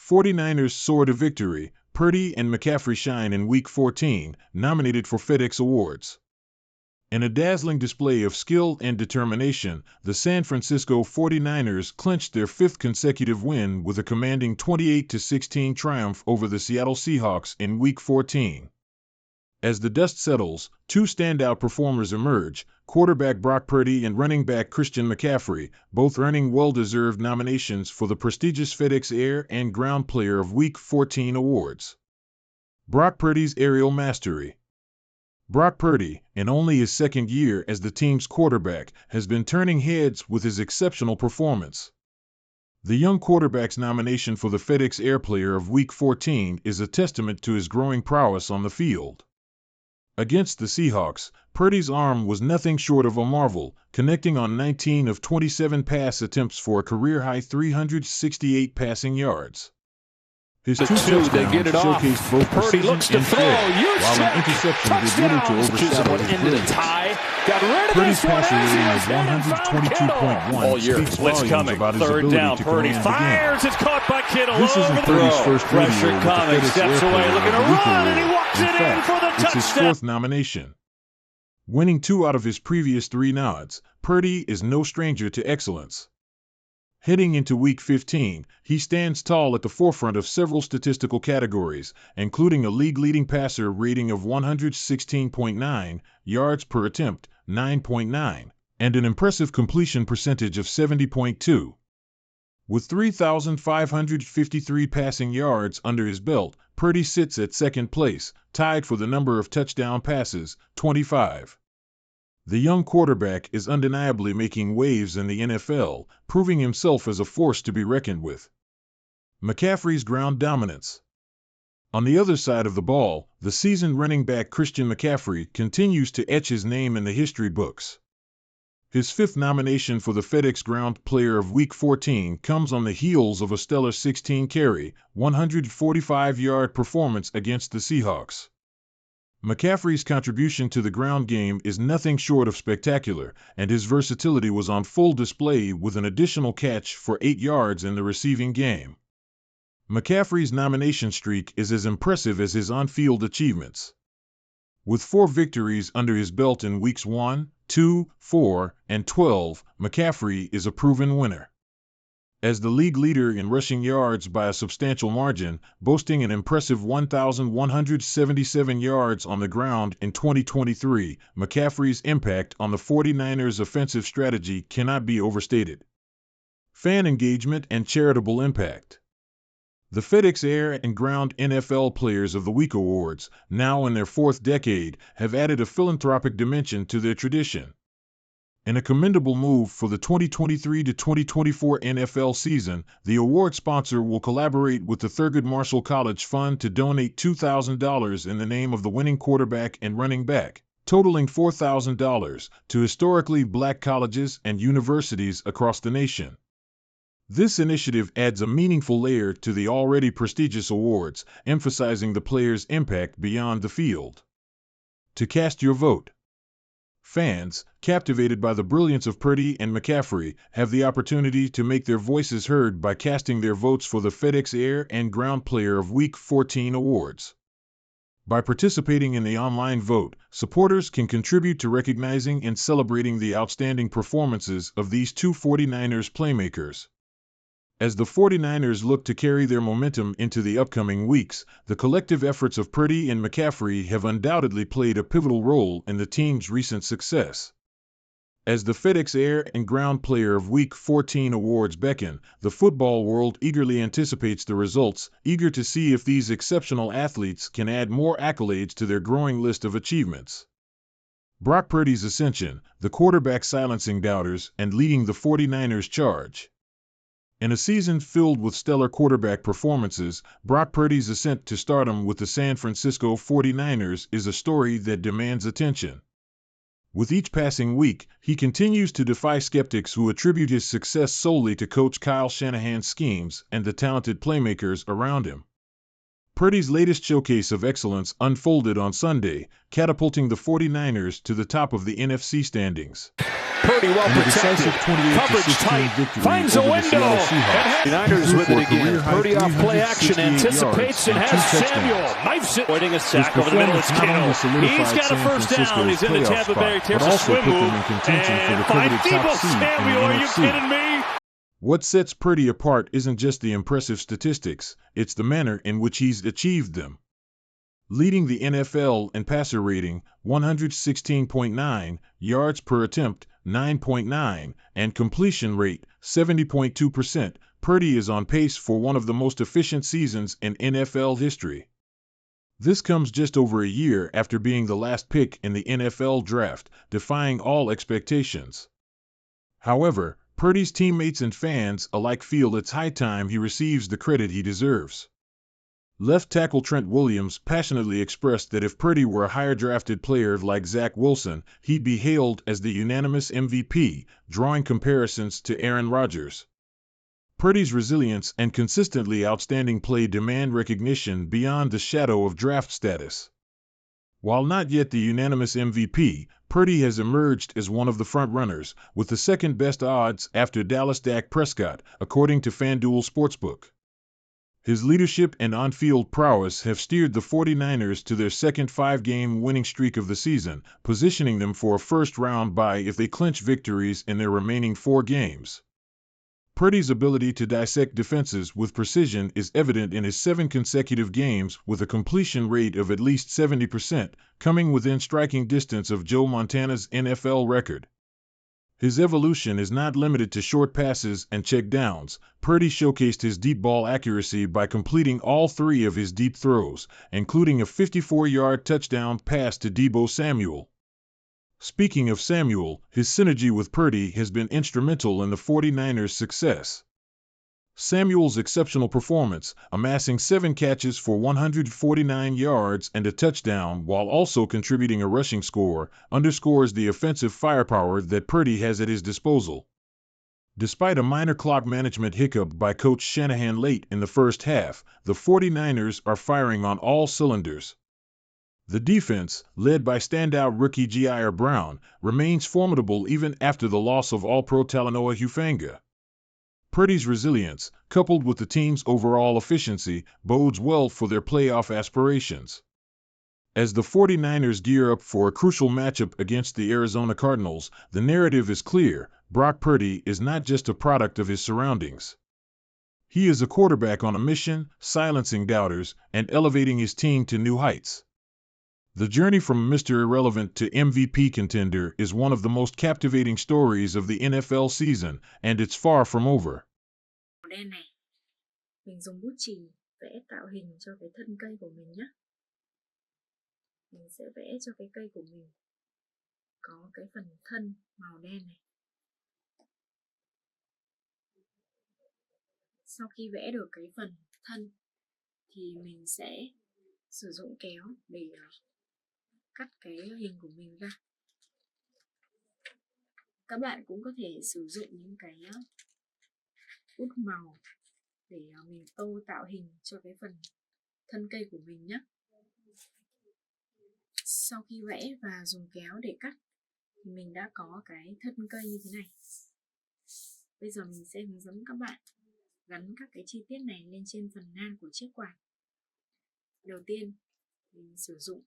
49ers soar to victory. Purdy and McCaffrey shine in Week 14, nominated for FedEx Awards. In a dazzling display of skill and determination, the San Francisco 49ers clinched their fifth consecutive win with a commanding 28-16 triumph over the Seattle Seahawks in Week 14. As the dust settles, two standout performers emerge, quarterback Brock Purdy and running back Christian McCaffrey, both earning well-deserved nominations for the prestigious FedEx Air and Ground Player of Week 14 awards. Brock Purdy's aerial mastery. Brock Purdy, in only his second year as the team's quarterback, has been turning heads with his exceptional performance. The young quarterback's nomination for the FedEx Air Player of Week 14 is a testament to his growing prowess on the field. Against the Seahawks, Purdy's arm was nothing short of a marvel, connecting on 19 of 27 pass attempts for a career-high 368 passing yards. His two touchdowns showcased both Purdy looks to throw, while an interception did little to overshadow his brilliance. Purdy's passer rating of 122.1 speaks volumes about his ability to command the game. It's caught by Kittle. This isn't Purdy's first rodeo with the FedEx steps Air away, Player looking of to the Week run, and he award. walks it in for the It's his touchdown. fourth nomination. Winning 2 out of his previous 3 nods, Purdy is no stranger to excellence. Heading into Week 15, he stands tall at the forefront of several statistical categories, including a league-leading passer rating of 116.9, yards per attempt, 9.9, and an impressive completion percentage of 70.2. With 3,553 passing yards under his belt, Purdy sits at second place, tied for the number of touchdown passes, 25. The young quarterback is undeniably making waves in the NFL, proving himself as a force to be reckoned with. McCaffrey's ground dominance. On the other side of the ball, the seasoned running back Christian McCaffrey continues to etch his name in the history books. His fifth nomination for the FedEx Ground Player of Week 14 comes on the heels of a stellar 16-carry, 145-yard performance against the Seahawks. McCaffrey's contribution to the ground game is nothing short of spectacular, and his versatility was on full display with an additional catch for 8 yards in the receiving game. McCaffrey's nomination streak is as impressive as his on-field achievements. With 4 victories under his belt in Weeks 1, 2, 4, and 12, McCaffrey is a proven winner. As the league leader in rushing yards by a substantial margin, boasting an impressive 1,177 yards on the ground in 2023, McCaffrey's impact on the 49ers' offensive strategy cannot be overstated. Fan engagement and charitable impact. The FedEx Air and Ground NFL Players of the Week awards, now in their 4th decade, have added a philanthropic dimension to their tradition. In a commendable move for the 2023-2024 NFL season, the award sponsor will collaborate with the Thurgood Marshall College Fund to donate $2,000 in the name of the winning quarterback and running back, totaling $4,000, to historically black colleges and universities across the nation. This initiative adds a meaningful layer to the already prestigious awards, emphasizing the player's impact beyond the field. To cast your vote. Fans, captivated by the brilliance of Purdy and McCaffrey, have the opportunity to make their voices heard by casting their votes for the FedEx Air and Ground Player of Week 14 awards. By participating in the online vote, supporters can contribute to recognizing and celebrating the outstanding performances of these two 49ers playmakers. As the 49ers look to carry their momentum into the upcoming weeks, the collective efforts of Purdy and McCaffrey have undoubtedly played a pivotal role in the team's recent success. As the FedEx Air and Ground Player of Week 14 awards beckon, the football world eagerly anticipates the results, eager to see if these exceptional athletes can add more accolades to their growing list of achievements. Brock Purdy's ascension, the quarterback silencing doubters and leading the 49ers charge. In a season filled with stellar quarterback performances, Brock Purdy's ascent to stardom with the San Francisco 49ers is a story that demands attention. With each passing week, he continues to defy skeptics who attribute his success solely to Coach Kyle Shanahan's schemes and the talented playmakers around him. Purdy's latest showcase of excellence unfolded on Sunday, catapulting the 49ers to the top of the NFC standings. Purdy well In a protected. decisive 28-16 Coverage tight. victory Finds a over the window. Seattle Seahawks. Niners with it again. Purdy off play action, 368 anticipates and yards has and 2 Samuel. touchdowns. Knifes it. Avoiding a His sack over the middle. It's performance not only Kittle. solidified He's got a San first down. Francisco's He's in the playoff Tampa Bay. spot, Takes but a also swim put them move. in contention for And the five coveted top Debo seed in the Samuel. Are you NFC. kidding me? What sets Purdy apart isn't just the impressive statistics, it's the manner in which he's achieved them. Leading the NFL in passer rating, 116.9, yards per attempt, 9.9, and completion rate, 70.2%, Purdy is on pace for one of the most efficient seasons in NFL history. This comes just over a year after being the last pick in the NFL draft, defying all expectations. However, Purdy's teammates and fans alike feel it's high time he receives the credit he deserves. Left tackle Trent Williams passionately expressed that if Purdy were a higher drafted player like Zach Wilson, he'd be hailed as the unanimous MVP, drawing comparisons to Aaron Rodgers. Purdy's resilience and consistently outstanding play demand recognition beyond the shadow of draft status. While not yet the unanimous MVP, Purdy has emerged as one of the front-runners, with the second-best odds after Dallas' Dak Prescott, according to FanDuel Sportsbook. His leadership and on-field prowess have steered the 49ers to their second 5-game winning streak of the season, positioning them for a first-round bye if they clinch victories in their remaining 4 games. Purdy's ability to dissect defenses with precision is evident in his 7 consecutive games with a completion rate of at least 70%, coming within striking distance of Joe Montana's NFL record. His evolution is not limited to short passes and check downs. Purdy showcased his deep ball accuracy by completing all 3 of his deep throws, including a 54-yard touchdown pass to Debo Samuel. Speaking of Samuel, his synergy with Purdy has been instrumental in the 49ers' success. Samuel's exceptional performance, amassing 7 catches for 149 yards and a touchdown while also contributing a rushing score, underscores the offensive firepower that Purdy has at his disposal. Despite a minor clock management hiccup by Coach Shanahan late in the first half, the 49ers are firing on all cylinders. The defense, led by standout rookie Jair Brown, remains formidable even after the loss of All-Pro Talanoa Hufanga. Purdy's resilience, coupled with the team's overall efficiency, bodes well for their playoff aspirations. As the 49ers gear up for a crucial matchup against the Arizona Cardinals, the narrative is clear: Brock Purdy is not just a product of his surroundings. He is a quarterback on a mission, silencing doubters and elevating his team to new heights. The journey from Mr. Irrelevant to MVP contender is one of the most captivating stories of the NFL season, and it's far from over. Đen này, mình dùng bút chì vẽ tạo hình cho cái thân cây của mình nhé. Mình sẽ vẽ cho cái cây của mình có cái phần thân màu đen này. Sau khi vẽ được cái phần thân thì mình sẽ sử dụng kéo để cắt cái hình của mình ra. Các bạn cũng có thể sử dụng những cái bút màu để mình tô tạo hình cho cái phần thân cây của mình nhé. Sau khi vẽ và dùng kéo để cắt thì mình đã có cái thân cây như thế này. Bây giờ mình sẽ hướng dẫn các bạn gắn các cái chi tiết này lên trên phần nan của chiếc quạt. Đầu tiên mình sử dụng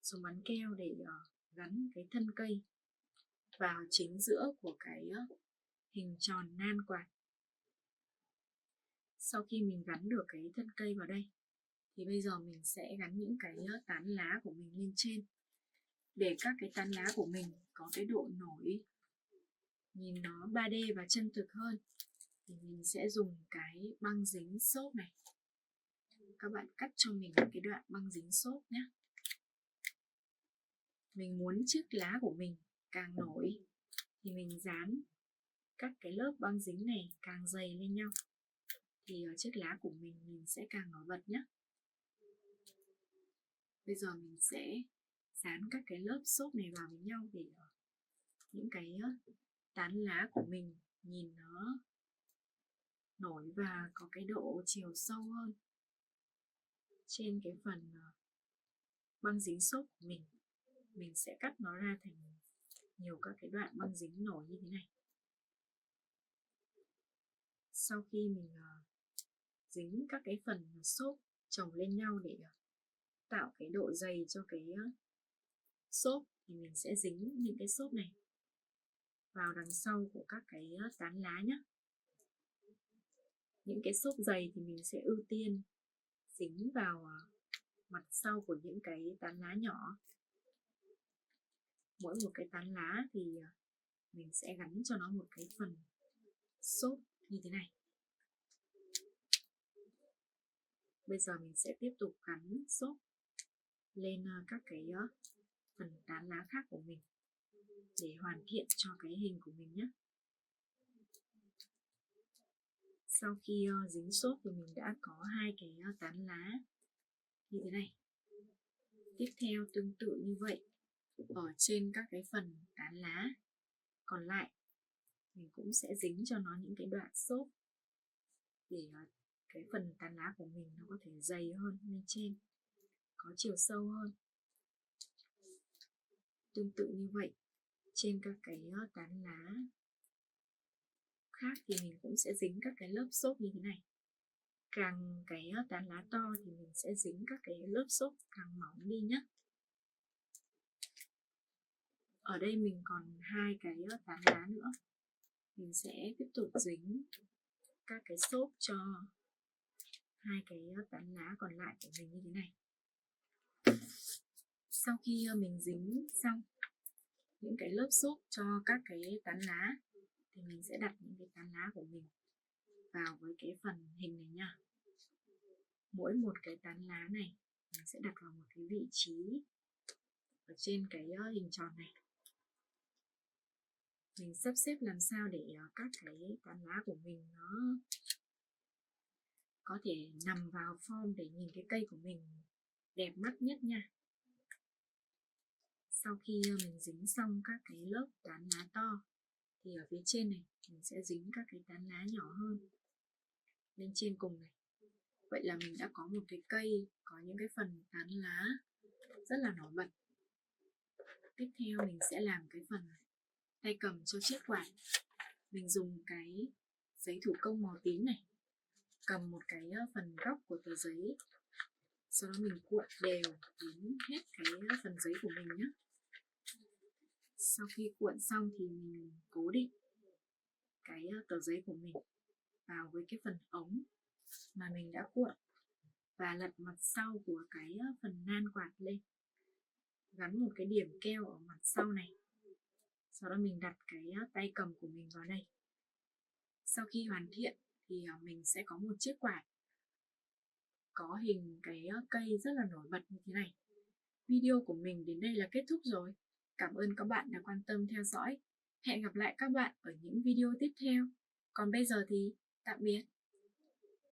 súng bắn keo để gắn cái thân cây vào chính giữa của cái hình tròn nan quạt. Sau khi mình gắn được cái thân cây vào đây thì bây giờ mình sẽ gắn những cái tán lá của mình lên trên, để các cái tán lá của mình có cái độ nổi nhìn nó 3D và chân thực hơn thì mình sẽ dùng cái băng dính xốp này. Các bạn cắt cho mình cái đoạn băng dính xốp nhé. Mình muốn chiếc lá của mình càng nổi thì mình dán các cái lớp băng dính này càng dày lên nhau thì chiếc lá của mình sẽ càng nổi bật nhé. Bây giờ mình sẽ dán các cái lớp xốp này vào với nhau để những cái tán lá của mình nhìn nó nổi và có cái độ chiều sâu hơn. trên cái phần băng dính xốp của mình sẽ cắt nó ra thành nhiều các cái đoạn băng dính nổi như thế này. Sau khi mình dính các cái phần xốp chồng lên nhau để tạo cái độ dày cho cái xốp, thì mình sẽ dính những cái xốp này vào đằng sau của các cái tán lá nhé. Những cái xốp dày thì mình sẽ ưu tiên dính vào mặt sau của những cái tán lá nhỏ. Mỗi một cái tán lá thì mình sẽ gắn cho nó một cái phần xốp như thế này. Bây giờ mình sẽ tiếp tục gắn xốp lên các cái phần tán lá khác của mình để hoàn thiện cho cái hình của mình nhé. Sau khi dính xốp thì mình đã có hai cái tán lá như thế này. Tiếp theo tương tự như vậy, ở trên các cái phần tán lá còn lại mình cũng sẽ dính cho nó những cái đoạn xốp để cái phần tán lá của mình nó có thể dày hơn lên trên, có chiều sâu hơn. Tương tự như vậy, trên các cái tán lá khác thì mình cũng sẽ dính các cái lớp xốp như thế này. Càng cái tán lá to thì mình sẽ dính các cái lớp xốp càng mỏng đi nhé. Ở đây mình còn hai cái tán lá nữa. Mình sẽ tiếp tục dính các cái xốp cho hai cái tán lá còn lại của mình như thế này. Sau khi mình dính xong những cái lớp xốp cho các cái tán lá thì mình sẽ đặt những cái tán lá của mình vào với cái phần hình này nha. Mỗi một cái tán lá này mình sẽ đặt vào một cái vị trí ở trên cái hình tròn này. Mình sắp xếp làm sao để các cái tán lá của mình nó có thể nằm vào form để nhìn cái cây của mình đẹp mắt nhất nha. Sau khi mình dính xong các cái lớp tán lá to thì ở phía trên này mình sẽ dính các cái tán lá nhỏ hơn lên trên cùng này. Vậy là mình đã có một cái cây có những cái phần tán lá rất là nổi bật. Tiếp theo mình sẽ làm cái phần tay cầm cho chiếc quạt. Mình dùng cái giấy thủ công màu tím này, cầm một cái phần góc của tờ giấy, sau đó mình cuộn đều đến hết cái phần giấy của mình nhé. Sau khi cuộn xong thì mình cố định cái tờ giấy của mình vào với cái phần ống mà mình đã cuộn và lật mặt sau của cái phần nan quạt lên, gắn một cái điểm keo ở mặt sau này. Sau đó mình đặt cái tay cầm của mình vào đây. Sau khi hoàn thiện thì mình sẽ có một chiếc quạt có hình cái cây rất là nổi bật như thế này. Video của mình đến đây là kết thúc rồi. Cảm ơn các bạn đã quan tâm theo dõi. Hẹn gặp lại các bạn ở những video tiếp theo. Còn bây giờ thì tạm biệt.